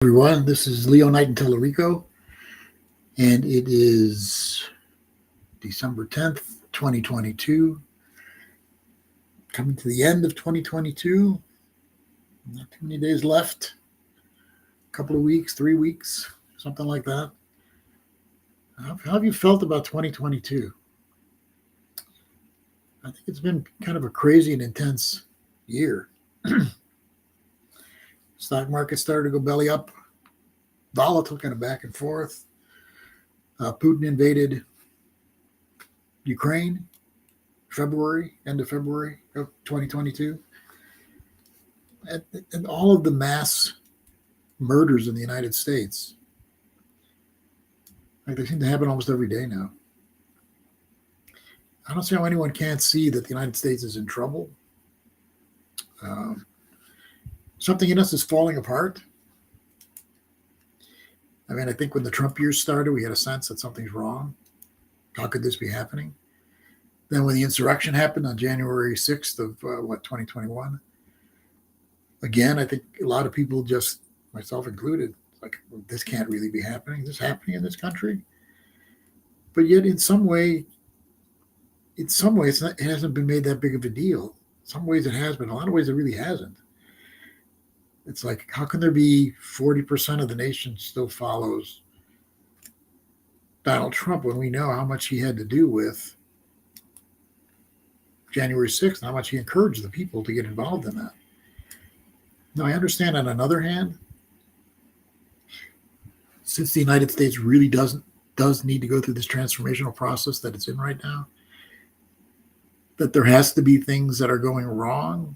Everyone, this is Leo Knighton Tallarico, and it is December 10th, 2022. Coming to the end of 2022. Not too many days left. A couple of weeks, 3 weeks, something like that. How have you felt about 2022? I think it's been kind of a crazy and intense year. Stock market started to go belly up, volatile, kind of back and forth. Putin invaded Ukraine, end of February of 2022. And all of the mass murders in the United States, like they seem to happen almost every day now. I don't see how anyone can't see that the United States is in trouble. Something in us is falling apart. I mean, I think when the Trump years started, we had a sense that something's wrong. How could this be happening? Then when the insurrection happened on January 6th of 2021, again, I think a lot of people, just myself included, like, well, this can't really be happening. This is happening in this country. But yet in some way, it hasn't been made that big of a deal. In some ways it has, but in a lot of ways it really hasn't. It's like, how can there be 40% of the nation still follows Donald Trump when we know how much he had to do with January 6th and how much he encouraged the people to get involved in that? Now, I understand on another hand, since the United States really does need to go through this transformational process that it's in right now, that there has to be things that are going wrong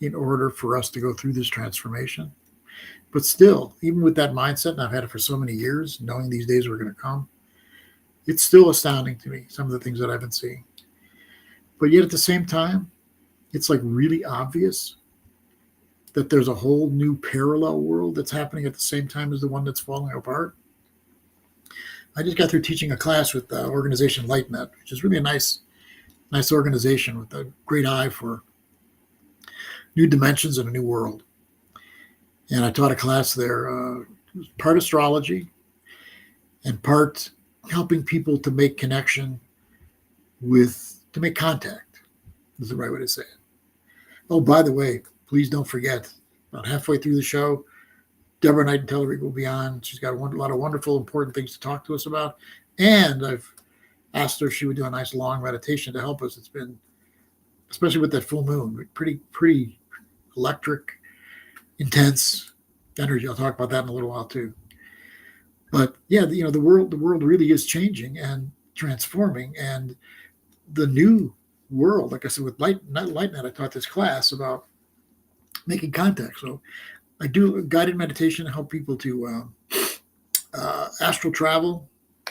in order for us to go through this transformation. But still, even with that mindset, and I've had it for so many years, knowing these days were going to come, it's still astounding to me, some of the things that I've been seeing. But yet at the same time, it's like really obvious that there's a whole new parallel world that's happening at the same time as the one that's falling apart. I just got through teaching a class with the organization LightNet, which is really a nice organization with a great eye for new dimensions and a new world. And I taught a class there, part astrology and part helping people to make connection to make contact, is the right way to say it. Oh, by the way, please don't forget, about halfway through the show, Deborah Knighton Tallarico will be on. She's got a lot of wonderful, important things to talk to us about. And I've asked her if she would do a nice long meditation to help us. It's been, especially with that full moon, pretty electric, intense energy. I'll talk about that in a little while too. But yeah, the world really is changing and transforming, and the new world, like I said, with LightNet, I taught this class about making contact. So I do guided meditation to help people to astral travel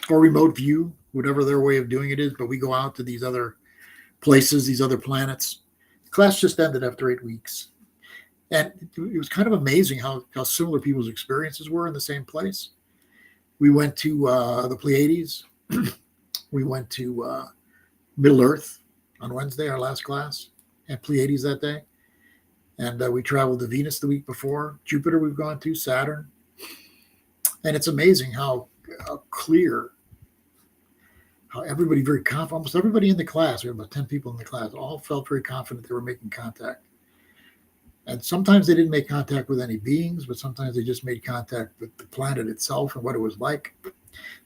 or remote view, whatever their way of doing it is. But we go out to these other places, these other planets. The class just ended after 8 weeks. And it was kind of amazing how similar people's experiences were in the same place. We went to the Pleiades. We went to Middle Earth on Wednesday, our last class, and Pleiades that day. And we traveled to Venus the week before. Jupiter we've gone to, Saturn. And it's amazing how clear, how everybody very confident, almost everybody in the class, we had about 10 people in the class, all felt very confident they were making contact. And sometimes they didn't make contact with any beings, but sometimes they just made contact with the planet itself and what it was like.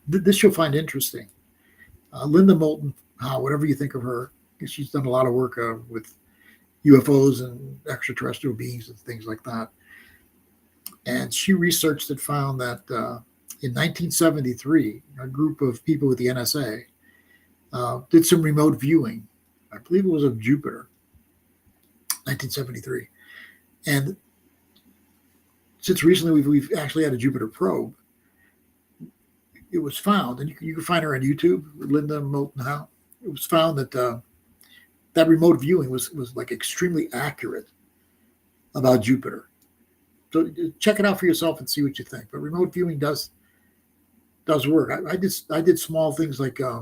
This you'll find interesting. Linda Moulton Howe, whatever you think of her, she's done a lot of work with UFOs and extraterrestrial beings and things like that. And she researched and found that in 1973, a group of people with the NSA did some remote viewing. I believe it was of Jupiter, 1973. And since recently we've actually had a Jupiter probe, it was found, and you can find her on YouTube, Linda Moulton Howe. It was found that that remote viewing was like extremely accurate about Jupiter. So check it out for yourself and see what you think. But remote viewing does work. I did small things like I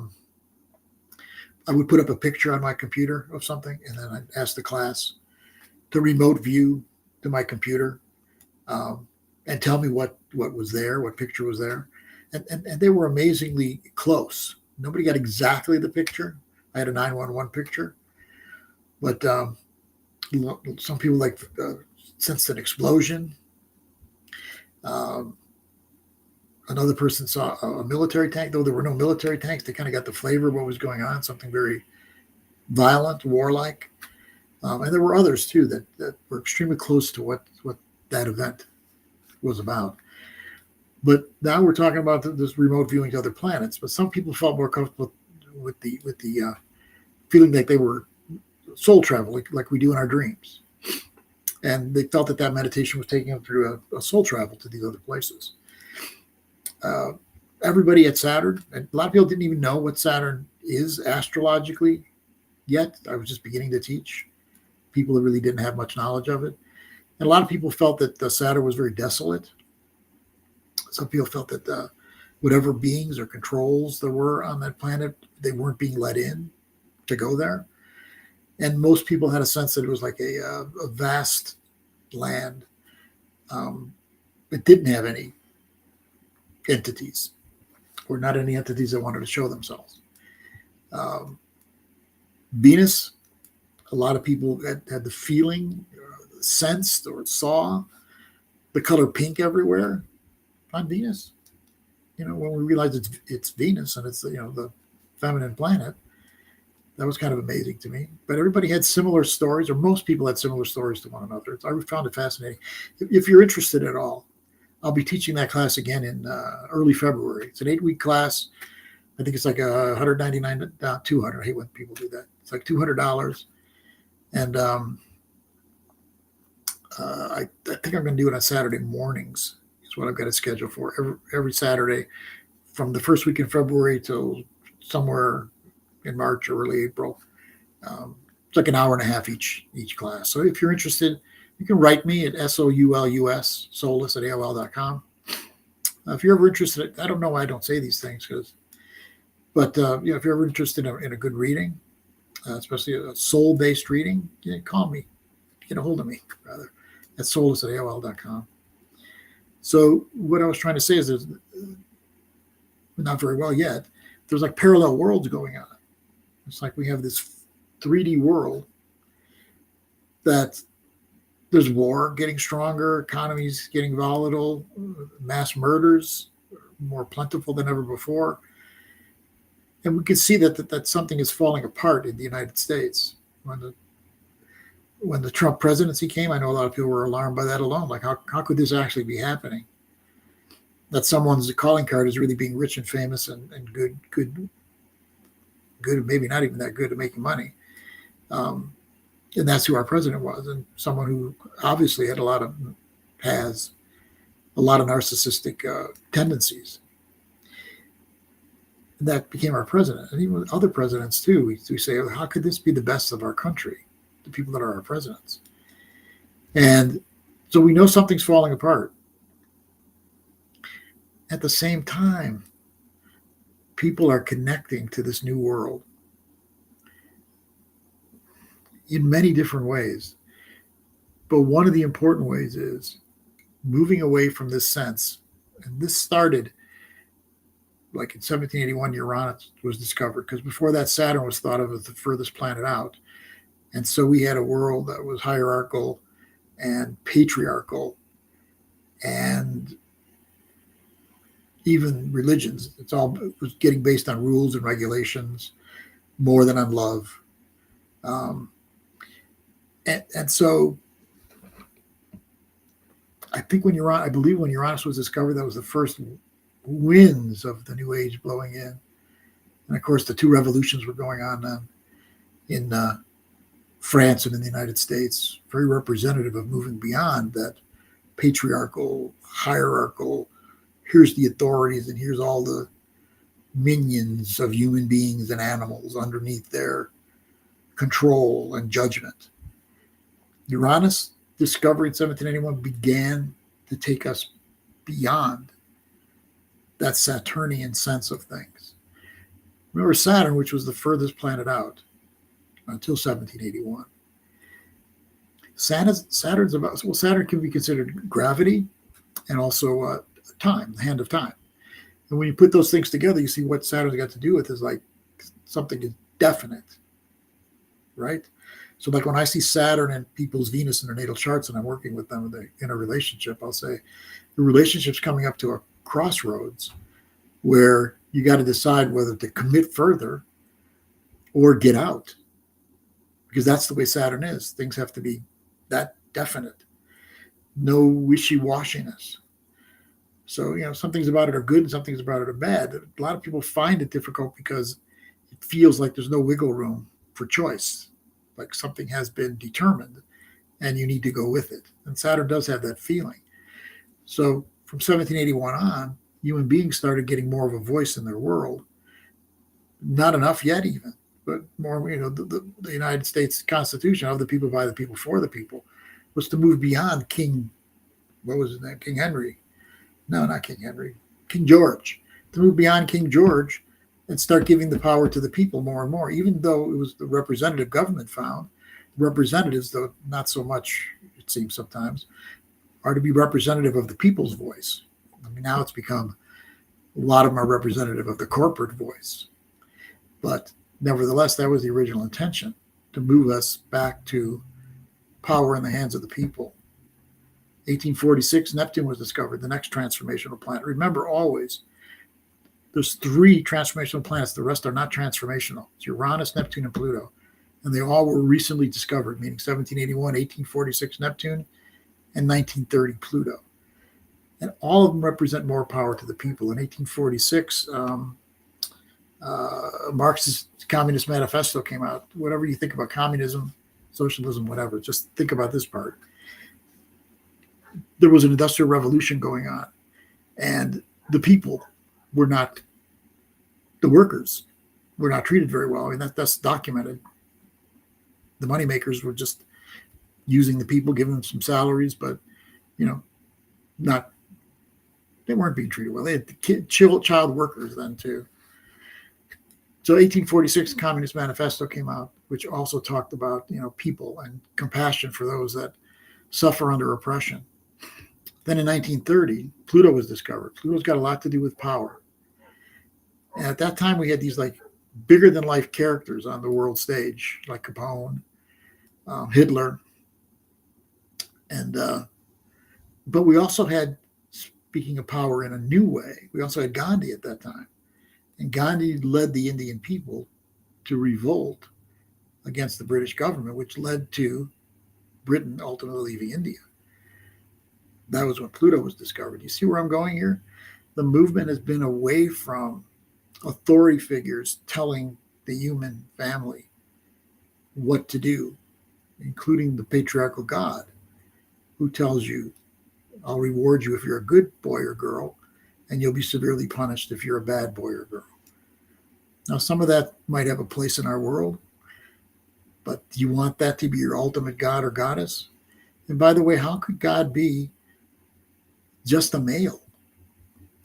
would put up a picture on my computer of something, and then I'd ask the class to remote view to my computer and tell me what was there, what picture was there. And they were amazingly close. Nobody got exactly the picture. I had a 911 picture, but some people sensed an explosion. Um, Another person saw a military tank, though there were no military tanks. They kind of got the flavor of what was going on, something very violent, warlike. And there were others too that were extremely close to what that event was about. But now we're talking about this remote viewing to other planets. But some people felt more comfortable with the feeling like they were soul travel, like we do in our dreams, and they felt that meditation was taking them through a soul travel to these other places. Everybody at Saturn, and a lot of people didn't even know what Saturn is astrologically yet. I was just beginning to teach people who really didn't have much knowledge of it. And a lot of people felt that Saturn was very desolate. Some people felt that whatever beings or controls there were on that planet, they weren't being let in to go there. And most people had a sense that it was like a vast land. It didn't have any entities, or not any entities that wanted to show themselves. Venus, a lot of people had the feeling, sensed, or saw the color pink everywhere on Venus. When we realized it's Venus and it's the feminine planet, that was kind of amazing to me. But everybody had similar stories, or most people had similar stories to one another. I found it fascinating. If you're interested at all, I'll be teaching that class again in early February. It's an 8-week class. I think it's like $199, $200. I hate when people do that. It's like $200. And I think I'm going to do it on Saturday mornings. Is what I've got it scheduled for every Saturday from the first week in February till somewhere in March or early April. It's like an hour and a half each class. So if you're interested, you can write me at SOULUS, soulless at AOL.com. If you're ever interested, I don't know why I don't say these things, but if you're ever interested in a good reading, especially a soul-based reading, call me, get a hold of me, rather, at soulless at AOL.com. So what I was trying to say is there's not very well yet. There's like parallel worlds going on. It's like we have this 3D world that there's war getting stronger, economies getting volatile, mass murders more plentiful than ever before. And we can see that something is falling apart in the United States. When the Trump presidency came, I know a lot of people were alarmed by that alone. Like, how could this actually be happening? That someone's calling card is really being rich and famous and good, maybe not even that good at making money. And that's who our president was, and someone who obviously has a lot of narcissistic tendencies. And that became our president, and even other presidents too. We say, how could this be the best of our country? The people that are our presidents, and so we know something's falling apart. At the same time, people are connecting to this new world in many different ways. But one of the important ways is moving away from this sense. And this started like in 1781, Uranus was discovered, because before that, Saturn was thought of as the furthest planet out. And so we had a world that was hierarchical and patriarchal, and even religions. It was getting based on rules and regulations more than on love. And so I believe when Uranus was discovered, that was the first winds of the new age blowing in. And of course, the two revolutions were going on then in France and in the United States, very representative of moving beyond that patriarchal, hierarchical, here's the authorities and here's all the minions of human beings and animals underneath their control and judgment. Uranus discovery in 1781 began to take us beyond that Saturnian sense of things. Remember Saturn, which was the furthest planet out until 1781. Saturn can be considered gravity and also time, the hand of time. And when you put those things together, you see what Saturn's got to do with is like something is definite, right? So like when I see Saturn and people's Venus in their natal charts and I'm working with them in a relationship, I'll say the relationship's coming up to a crossroads where you got to decide whether to commit further or get out, because that's the way Saturn is. Things have to be that definite, no wishy-washiness. So, some things about it are good and some things about it are bad. A lot of people find it difficult because it feels like there's no wiggle room for choice, like something has been determined and you need to go with it. And Saturn does have that feeling. So from 1781 on, human beings started getting more of a voice in their world. Not enough yet even, but more, the United States Constitution, of the people, by the people, for the people, was to move beyond what was his name? King Henry. No, not King Henry. King George. To move beyond King George and start giving the power to the people more and more, even though it was the representative government found. Representatives, though not so much, it seems sometimes, are to be representative of the people's voice. I mean, now it's become, a lot of them are representative of the corporate voice. But nevertheless, that was the original intention, to move us back to power in the hands of the people. 1846, Neptune was discovered, the next transformational planet. Remember always, there's 3 transformational planets. The rest are not transformational. It's Uranus, Neptune, and Pluto. And they all were recently discovered, meaning 1781, 1846 Neptune, and 1930 Pluto. And all of them represent more power to the people. In 1846, Marx's Communist Manifesto came out. Whatever you think about communism, socialism, whatever, just think about this part. There was an industrial revolution going on, and the people were not, the workers were not treated very well. I mean, that's documented. The moneymakers were just using the people, giving them some salaries, but, they weren't being treated well. They had child workers then too. So 1846, Communist Manifesto came out, which also talked about, people and compassion for those that suffer under oppression. Then in 1930, Pluto was discovered. Pluto's got a lot to do with power. And at that time, we had these like bigger than life characters on the world stage, like Capone, Hitler. And, but we also had, speaking of power in a new way, we also had Gandhi at that time. And Gandhi led the Indian people to revolt against the British government, which led to Britain ultimately leaving India. That was when Pluto was discovered. You see where I'm going here? The movement has been away from authority figures telling the human family what to do, including the patriarchal God, who tells you, I'll reward you if you're a good boy or girl, and you'll be severely punished if you're a bad boy or girl. Now, some of that might have a place in our world, but do you want that to be your ultimate God or goddess? And by the way, how could God be just a male?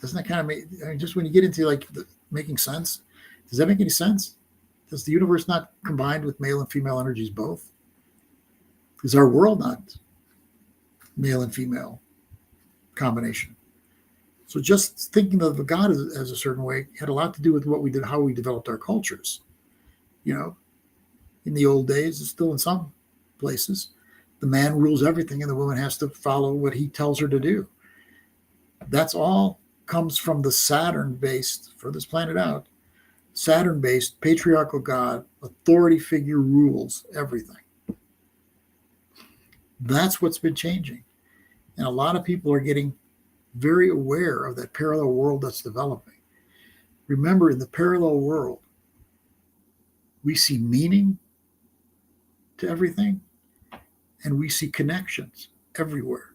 Doesn't that kind of make, just when you get into like making sense, does that make any sense? Does the universe not combined with male and female energies both? Is our world not male and female combination? So just thinking of God as a certain way had a lot to do with what we did, how we developed our cultures. In the old days, it's still in some places, the man rules everything and the woman has to follow what he tells her to do. That's all comes from the Saturn-based, for this planet out, Saturn-based patriarchal God, authority figure rules everything. That's what's been changing. And a lot of people are getting very aware of that parallel world that's developing. Remember, in the parallel world, we see meaning to everything, and we see connections everywhere.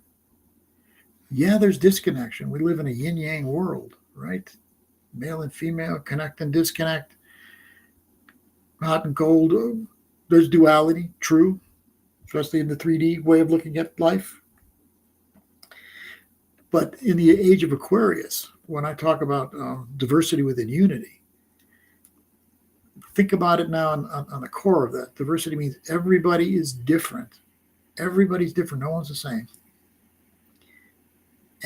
Yeah, there's disconnection. We live in a yin-yang world, right? Male and female, connect and disconnect, hot and cold. There's duality, true, especially in the 3D way of looking at life. But in the age of Aquarius, when I talk about diversity within unity, think about it now on the core of that. Diversity means everybody is different. Everybody's different. No one's the same.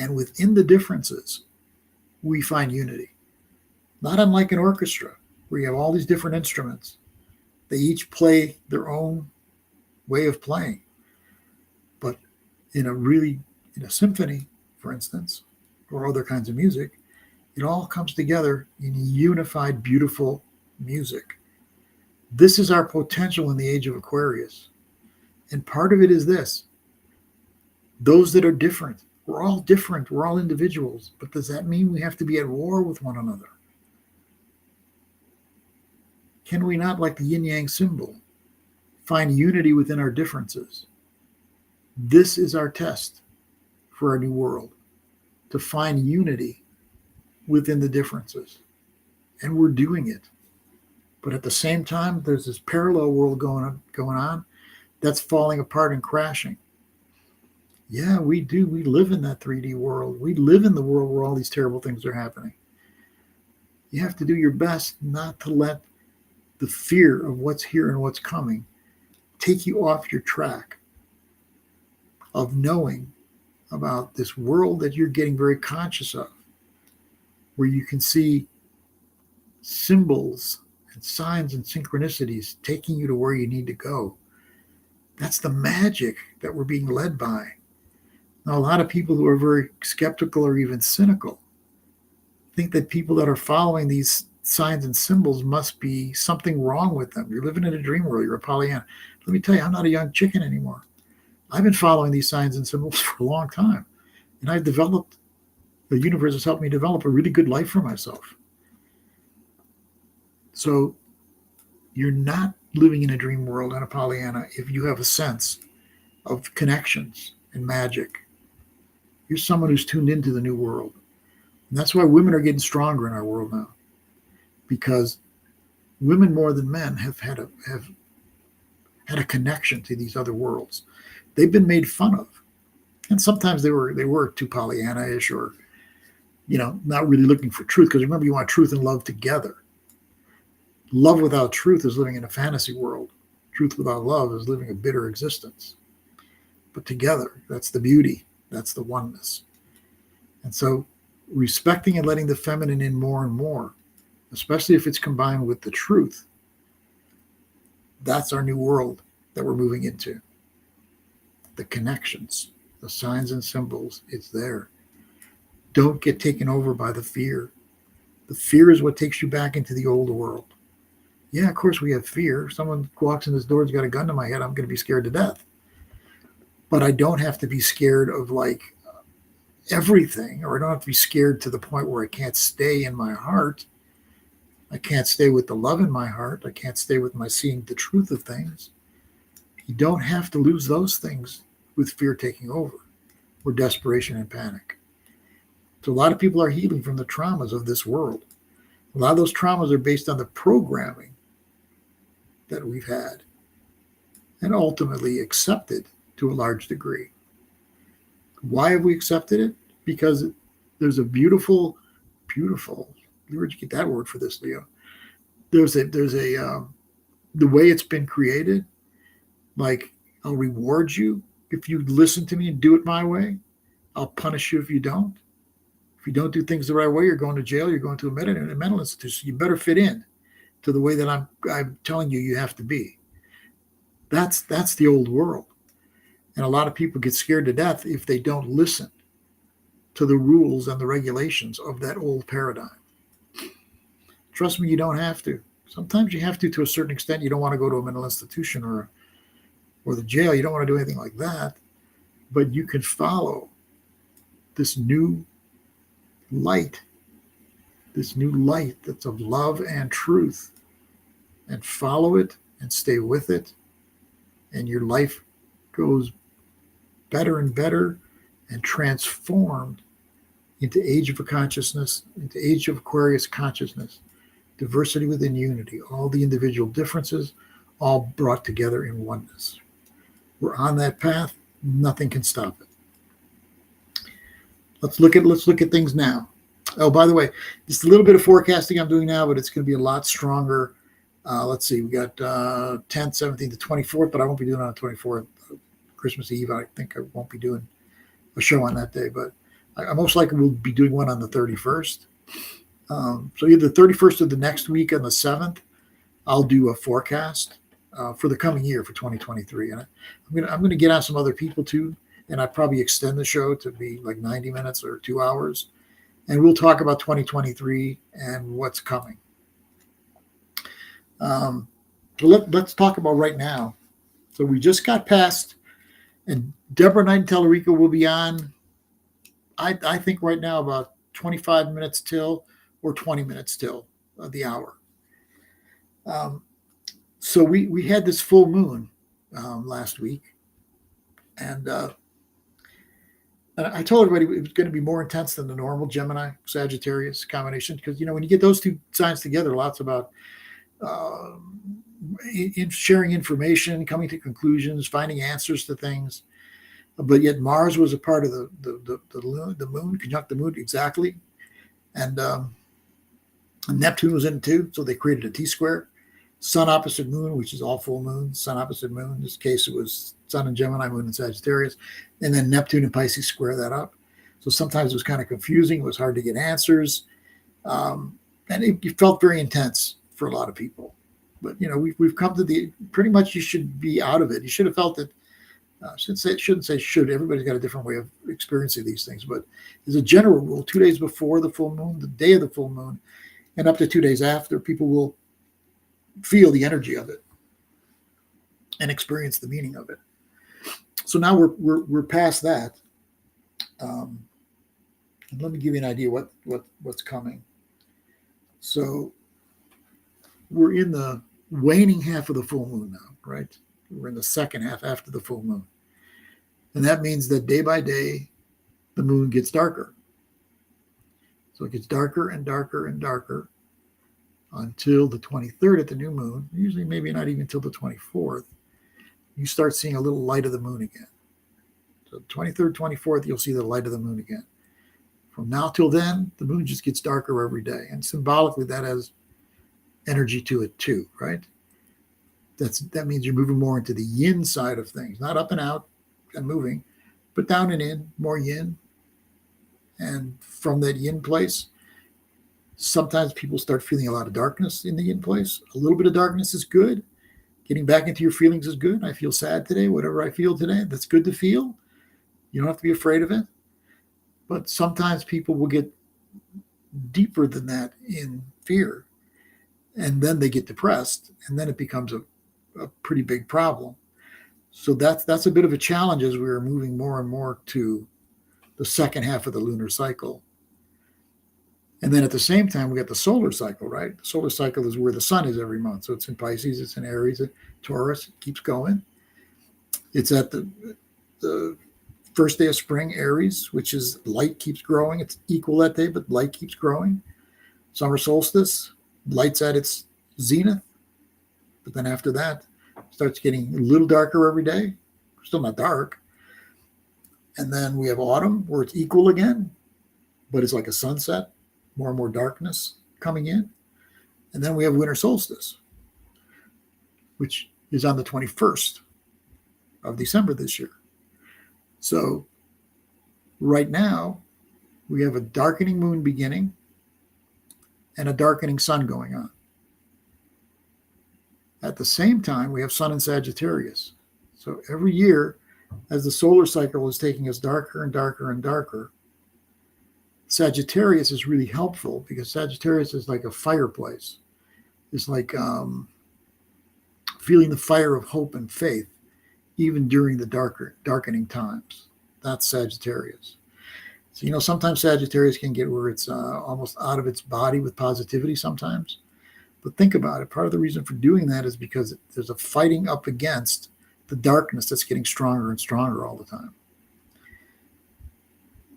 And within the differences, we find unity. Not unlike an orchestra, where you have all these different instruments. They each play their own way of playing. But in a symphony, for instance, or other kinds of music, it all comes together in unified, beautiful music. This is our potential in the age of Aquarius. And part of it is this: those that are different. We're all different. We're all individuals. But does that mean we have to be at war with one another? Can we not, like the yin yang symbol, find unity within our differences? This is our test for our new world, to find unity within the differences. And we're doing it. But at the same time, there's this parallel world going on that's falling apart and crashing. Yeah, we do. We live in that 3D world. We live in the world where all these terrible things are happening. You have to do your best not to let the fear of what's here and what's coming take you off your track of knowing about this world that you're getting very conscious of, where you can see symbols and signs and synchronicities taking you to where you need to go. That's the magic that we're being led by. Now, a lot of people who are very skeptical or even cynical think that people that are following these signs and symbols must be something wrong with them. You're living in a dream world. You're a Pollyanna. Let me tell you, I'm not a young chicken anymore. I've been following these signs and symbols for a long time. And I've developed, the universe has helped me develop a really good life for myself. So you're not living in a dream world and a Pollyanna if you have a sense of connections and magic. You're someone who's tuned into the new world. And that's why women are getting stronger in our world now. Because women more than men have had a connection to these other worlds. They've been made fun of. And sometimes they were too Pollyanna-ish, or, not really looking for truth. Because remember, you want truth and love together. Love without truth is living in a fantasy world. Truth without love is living a bitter existence. But together, that's the beauty. That's the oneness. And so respecting and letting the feminine in more and more, especially if it's combined with the truth, that's our new world that we're moving into. The connections, the signs and symbols, it's there. Don't get taken over by the fear. The fear is what takes you back into the old world. Yeah, of course we have fear. Someone walks in this door, has got a gun to my head, I'm going to be scared to death. But I don't have to be scared of everything, or I don't have to be scared to the point where I can't stay in my heart. I can't stay with the love in my heart. I can't stay with my seeing the truth of things. You don't have to lose those things with fear taking over, or desperation and panic. So a lot of people are healing from the traumas of this world. A lot of those traumas are based on the programming that we've had and ultimately accepted to a large degree. Why have we accepted it? Because there's a beautiful, where'd you get that word for this, Leo? There's the way it's been created, like, I'll reward you if you listen to me and do it my way. I'll punish you if you don't. If you don't do things the right way, you're going to jail, you're going to a mental institution. You better fit in to the way that I'm telling you have to be. That's the old world. And a lot of people get scared to death if they don't listen to the rules and the regulations of that old paradigm. Trust me, you don't have to. Sometimes you have to a certain extent. You don't want to go to a mental institution or the jail. You don't want to do anything like that. But you can follow this new light that's of love and truth, and follow it and stay with it. And your life goes better and better and transformed into age of consciousness, into age of Aquarius consciousness, diversity within unity, all the individual differences, all brought together in oneness. We're on that path. Nothing can stop it. Let's look at things now. Oh, by the way, just a little bit of forecasting I'm doing now, but it's going to be a lot stronger. Let's see, we got 10th, 17th, to 24th, but I won't be doing it on the 24th. Christmas Eve, I think I won't be doing a show on that day, but I most likely will be doing one on the 31st. So either the 31st or the next week on the 7th, I'll do a forecast for the coming year for 2023. And I'm gonna get on some other people too, and I'd probably extend the show to be like 90 minutes or 2 hours, and we'll talk about 2023 and what's coming. So let's talk about right now. So we just got past, and Leo Knighton Tallarico will be on. I think right now about 25 minutes till or 20 minutes till the hour. So we had this full moon last week, and I told everybody it was going to be more intense than the normal Gemini Sagittarius combination, because when you get those two signs together, lots about sharing information, coming to conclusions, finding answers to things. But yet Mars was a part of the moon, conjunct the moon exactly, and Neptune was in it too. So they created a T-square. Sun opposite moon, which is all full moon. Sun opposite moon. In this case, it was Sun in Gemini, Moon in Sagittarius, and then Neptune and Pisces square that up. So sometimes it was kind of confusing. It was hard to get answers, and it felt very intense for a lot of people. But we've come to pretty much you should be out of it. You should have felt it. Shouldn't say should. Everybody's got a different way of experiencing these things. But as a general rule, 2 days before the full moon, the day of the full moon, and up to 2 days after, people will feel the energy of it and experience the meaning of it. So now we're past that. And let me give you an idea what's coming. So we're in the waning half of the full moon now, right? We're in the second half after the full moon. And that means that day by day, the moon gets darker. So it gets darker and darker and darker until the 23rd at the new moon, usually maybe not even until the 24th, you start seeing a little light of the moon again. So 23rd, 24th, you'll see the light of the moon again. From now till then, the moon just gets darker every day. And symbolically, that has energy to it too, right? That means you're moving more into the yin side of things, not up and out and moving, but down and in, more yin. And from that yin place, sometimes people start feeling a lot of darkness in the yin place. A little bit of darkness is good. Getting back into your feelings is good. I feel sad today, whatever I feel today, that's good to feel. You don't have to be afraid of it. But sometimes people will get deeper than that in fear. And then they get depressed, and then it becomes a pretty big problem. So that's a bit of a challenge as we're moving more and more to the second half of the lunar cycle. And then at the same time, we got the solar cycle, right? The solar cycle is where the sun is every month. So it's in Pisces, it's in Aries, Taurus, it keeps going. It's at the first day of spring, Aries, which is light keeps growing. It's equal that day, but light keeps growing. Summer solstice, light's at its zenith. But then after that, it starts getting a little darker every day. Still not dark. And then we have autumn, where it's equal again, but it's like a sunset, more and more darkness coming in. And then we have winter solstice, which is on the 21st of December this year. So right now, we have a darkening moon beginning and a darkening sun going on. At the same time, we have Sun in Sagittarius. So every year, as the solar cycle is taking us darker and darker and darker, Sagittarius is really helpful, because Sagittarius is like a fireplace. It's like feeling the fire of hope and faith, even during the darkening times. That's Sagittarius. So, sometimes Sagittarius can get where it's almost out of its body with positivity sometimes. But think about it. Part of the reason for doing that is because there's a fighting up against the darkness that's getting stronger and stronger all the time.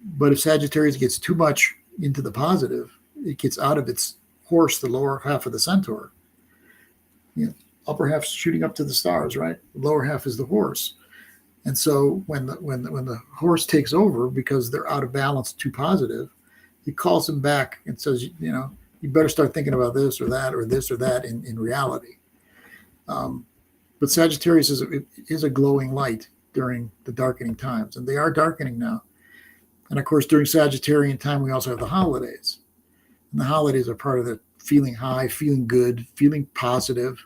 But if Sagittarius gets too much into the positive, it gets out of its horse, the lower half of the centaur. Upper half's shooting up to the stars, right? The lower half is the horse. And so when the horse takes over because they're out of balance, too positive, he calls them back and says, you better start thinking about this or that or this or that in reality. But Sagittarius is a glowing light during the darkening times, and they are darkening now. And of course, during Sagittarian time, we also have the holidays. And the holidays are part of the feeling high, feeling good, feeling positive,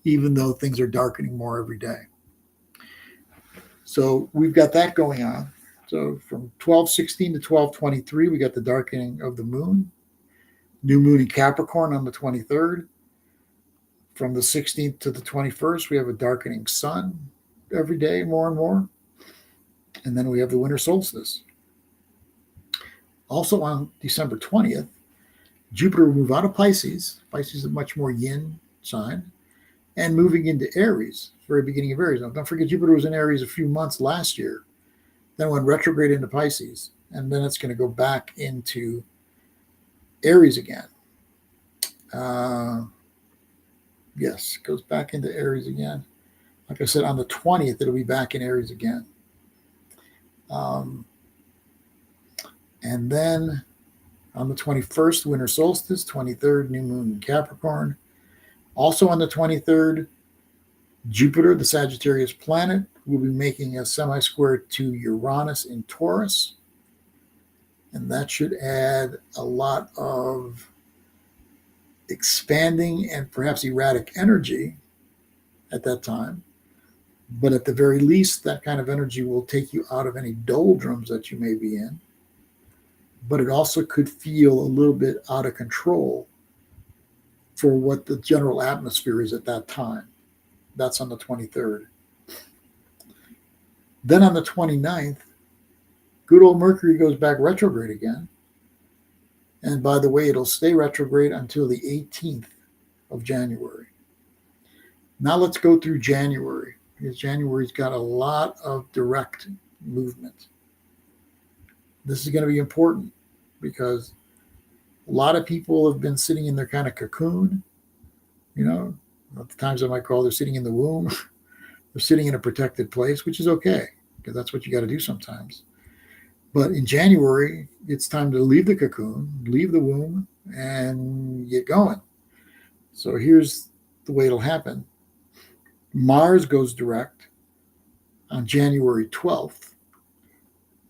even though things are darkening more every day. So we've got that going on. So from 12/16 to 12/23, we got the darkening of the moon. New moon in Capricorn on the 23rd. From the 16th to the 21st, we have a darkening sun every day, more and more. And then we have the winter solstice. Also on December 20th, Jupiter will move out of Pisces. Pisces is a much more yin sign, and moving into Aries, very beginning of Aries. Now, don't forget, Jupiter was in Aries a few months last year, then went retrograde into Pisces, and then it's going to go back into Aries again. Yes, it goes back into Aries again. Like I said, on the 20th, it'll be back in Aries again. And then on the 21st, winter solstice, 23rd, new moon in Capricorn. Also on the 23rd, Jupiter, the Sagittarius planet, will be making a semi-square to Uranus in Taurus. And that should add a lot of expanding and perhaps erratic energy at that time. But at the very least, that kind of energy will take you out of any doldrums that you may be in. But it also could feel a little bit out of control for what the general atmosphere is at that time. That's on the 23rd. Then on the 29th, good old Mercury goes back retrograde again. And by the way, it'll stay retrograde until the 18th of January. Now let's go through January, because January's got a lot of direct movement. This is going to be important because a lot of people have been sitting in their kind of cocoon, at the times I might call they're sitting in the womb. They're sitting in a protected place, which is okay, because that's what you got to do sometimes. But in January, it's time to leave the cocoon, leave the womb, and get going. So here's the way it'll happen. Mars goes direct on January 12th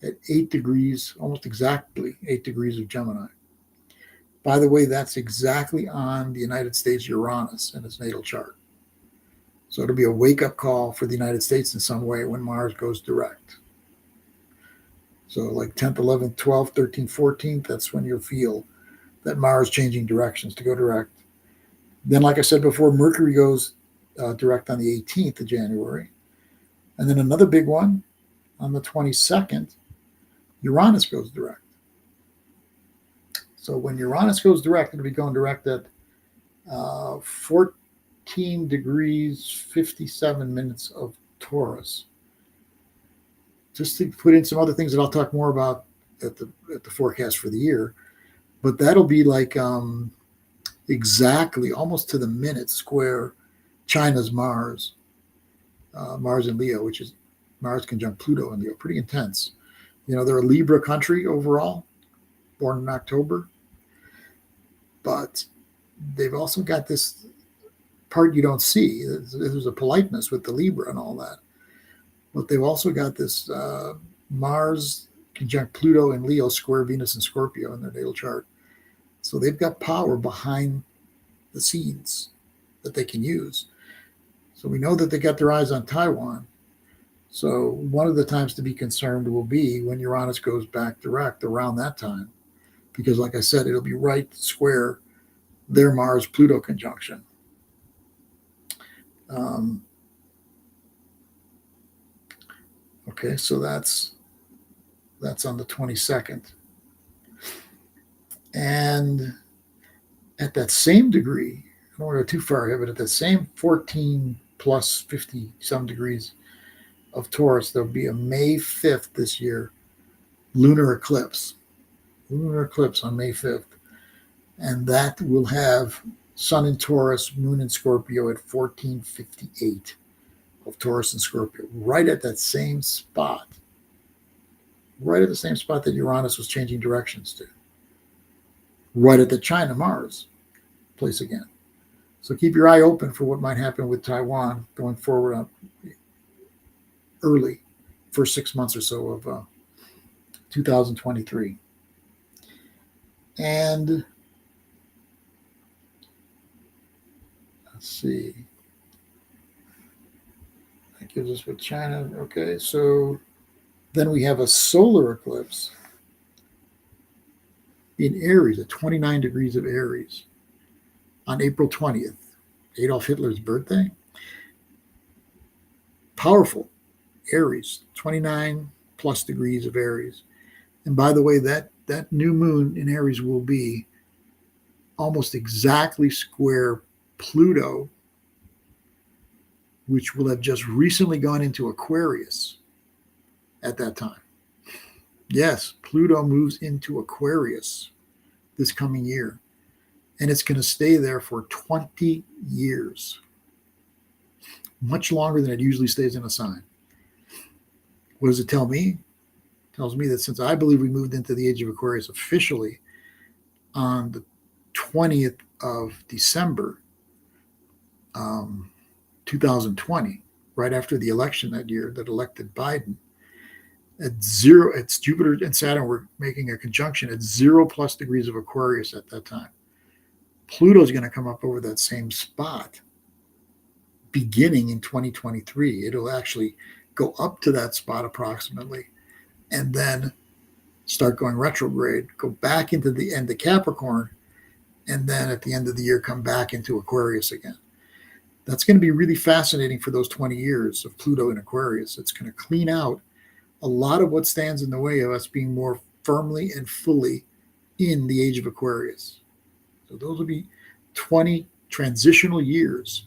at 8 degrees, almost exactly 8 degrees of Gemini. By the way, that's exactly on the United States Uranus in its natal chart. So it'll be a wake-up call for the United States in some way when Mars goes direct. So like 10th, 11th, 12th, 13th, 14th, that's when you'll feel that Mars changing directions to go direct. Then, like I said before, Mercury goes direct on the 18th of January. And then another big one on the 22nd, Uranus goes direct. So when Uranus goes direct, it'll be going direct at 14 degrees, 57 minutes of Taurus. Just to put in some other things that I'll talk more about at the forecast for the year, but that'll be like exactly, almost to the minute, square China's Mars, Mars in Leo, which is Mars conjunct Pluto in Leo, pretty intense. They're a Libra country overall, born in October, but they've also got this part you don't see. There's a politeness with the Libra and all that. But they've also got this Mars conjunct Pluto and Leo square Venus and Scorpio in their natal chart. So they've got power behind the scenes that they can use. So we know that they got their eyes on Taiwan. So one of the times to be concerned will be when Uranus goes back direct around that time. Because like I said, it'll be right square their Mars-Pluto conjunction. Okay, so that's on the 22nd. And at that same degree, I don't want to go too far ahead, but at that same 14 plus 50 some degrees of Taurus, there'll be a May 5th this year lunar eclipse. Lunar eclipse on May 5th. And that will have Sun in Taurus, Moon in Scorpio at 1458 of Taurus and Scorpio, right at that same spot. Right at the same spot that Uranus was changing directions to. Right at the China Mars place again. So keep your eye open for what might happen with Taiwan going forward early, first 6 months or so 2023. And let's see. That gives us with China. Okay, so then we have a solar eclipse in Aries at 29 degrees of Aries on April 20th, Adolf Hitler's birthday. Powerful Aries, 29 plus degrees of Aries. And by the way, that new moon in Aries will be almost exactly square Pluto, which will have just recently gone into Aquarius at that time. Yes, Pluto moves into Aquarius this coming year, and it's going to stay there for 20 years, much longer than it usually stays in a sign. What does it tell me? It tells me that since I believe we moved into the age of Aquarius officially on the 20th of December, 2020, right after the election that year that elected Biden, it's Jupiter and Saturn were making a conjunction at 0 plus degrees of Aquarius at that time. Pluto's going to come up over that same spot beginning in 2023. It'll actually go up to that spot approximately and then start going retrograde, go back into the end of Capricorn, and then at the end of the year come back into Aquarius again. That's going to be really fascinating for those 20 years of Pluto in Aquarius. It's going to clean out a lot of what stands in the way of us being more firmly and fully in the age of Aquarius. So those will be 20 transitional years,